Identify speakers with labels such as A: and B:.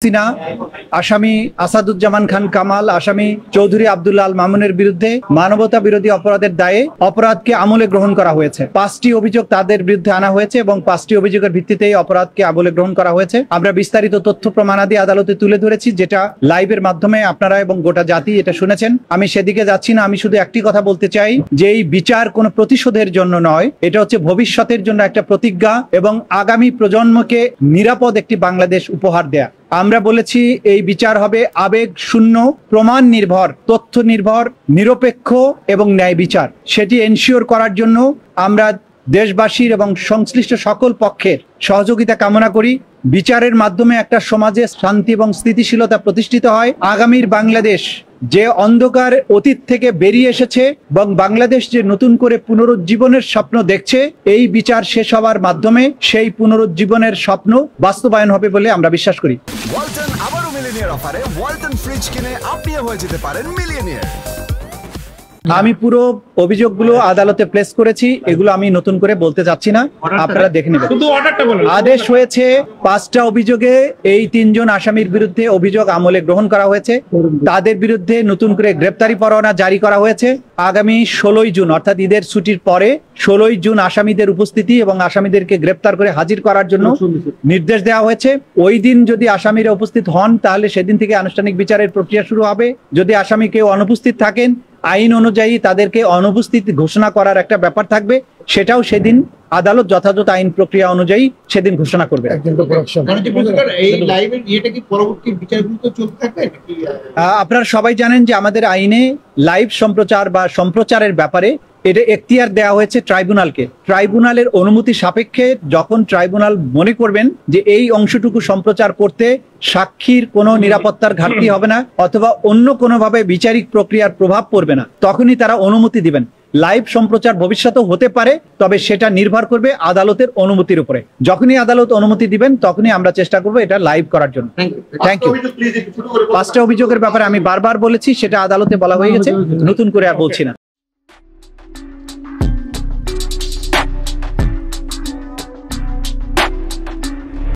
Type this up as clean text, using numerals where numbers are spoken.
A: হাসিনা, আসামি আসাদুজ্জামান খান কামাল, আসামি চৌধুরী আব্দুল্লাহ আল মামুনের বিরুদ্ধে মানবতা বিরোধী অপরাধের দায়ে অপরাধকে আমলে গ্রহণ করা হয়েছে। 5টি অভিযোগ তাদের বিরুদ্ধে আনা হয়েছে এবং 5টি অভিযোগের ভিত্তিতে অপরাধকে আমলে গ্রহণ করা হয়েছে। আমরা বিস্তারিত তথ্য প্রমাণাদি আদালতে তুলে ধরেছি, যেটা লাইভের মাধ্যমে আপনারা এবং গোটা জাতি এটা শুনেছেন। আমি সেদিকে যাচ্ছি না। আমি শুধু একটি কথা বলতে চাই যে এই বিচার কোনো প্রতিশোধের জন্য নয়, এটা হচ্ছে ভবিষ্যতের জন্য একটা প্রতিজ্ঞা এবং আগামী প্রজন্মকে নিরাপদ একটি বাংলাদেশ উপহার দেয়া। আমরা বলেছি এই বিচার হবে আবেগ শূন্য, প্রমাণ নির্ভর, তথ্য নির্ভর, নিরপেক্ষ এবং ন্যায় বিচার। সেটি এনশিওর করার জন্য আমরা দেশবাসীর এবং সংশ্লিষ্ট সকল পক্ষের সহযোগিতা কামনা করি। বিচারের মাধ্যমে একটা সমাজে শান্তি এবং স্থিতিশীলতা প্রতিষ্ঠিত হয়। আগামীর বাংলাদেশ যে অন্ধকার অতীত থেকে বেরিয়ে এসেছে এবং বাংলাদেশ যে নতুন করে পুনরুজ্জীবনের স্বপ্ন দেখছে, এই বিচার শেষ হওয়ার মাধ্যমে সেই পুনরুজ্জীবনের স্বপ্ন বাস্তবায়ন হবে বলে আমরা বিশ্বাস করি।
B: ওয়ালটন আবারও মিলিয়নিয়ার অফারে ওয়ালটন ফ্রিজ কিনে আপনিও হয়ে যেতে পারেন মিলিয়নিয়ার।
A: আমি পুরো অভিযোগগুলো আদালতে প্লেস করেছি, এগুলো আমি নতুন করে বলতে চাচ্ছি না, আপনারা দেখে নেবেন। আদেশ হয়েছে 5টা অভিযোগে এই 3 জন আসামির বিরুদ্ধে অভিযোগ আমলে গ্রহণ করা হয়েছে। তাদের বিরুদ্ধে নতুন করে গ্রেপ্তারি পরোয়ানা জারি করা হয়েছে। আগামী 16ই জুন অর্থাৎ ঈদের ছুটির পরে 16ই জুন আসামিদের উপস্থিতি এবং আসামিদেরকে গ্রেপ্তার করে হাজির করার জন্য নির্দেশ দেওয়া হয়েছে। ওই দিন যদি আসামিরা উপস্থিত হন তাহলে সেদিন থেকে আনুষ্ঠানিক বিচারের প্রক্রিয়া শুরু হবে। যদি আসামি কেউ অনুপস্থিত থাকেন, আইন অনুযায়ী তাদেরকে অনুপস্থিত ঘোষণা করার একটা ব্যাপার থাকবে, সেটাও সেদিন আদালত যথাযথ আইন প্রক্রিয়া অনুযায়ী সেদিন ঘোষণা করবে। আপনারা সবাই জানেন যে আমাদের আইনে লাইভ সম্প্রচার বা সম্প্রচারের ব্যাপারে এটা এখতিয়ার দেওয়া হয়েছে ট্রাইব্যুনালকে। ট্রাইব্যুনালের অনুমতি সাপেক্ষে যখন ট্রাইব্যুনাল মনে করবেন যে এই অংশটুকু সম্প্রচার করতে সাক্ষীর কোনো নিরাপত্তার ঘাটতি হবে না অথবা অন্য কোনোভাবে বিচারিক প্রক্রিয়ার প্রভাব পড়বে না, তখনই তারা অনুমতি দিবেন। লাইভ সম্প্রচার ভবিষ্যতেও হতে পারে, তবে সেটা নির্ভর করবে আদালতের অনুমতির উপরে। যখনই আদালত অনুমতি দিবেন তখনই আমরা চেষ্টা করবো এটা লাইভ করার জন্য। Thank you. 5টা অভিযোগের ব্যাপারে আমি বারবার বলেছি, সেটা আদালতে বলা হয়ে গেছে, নতুন করে আর বলছি না।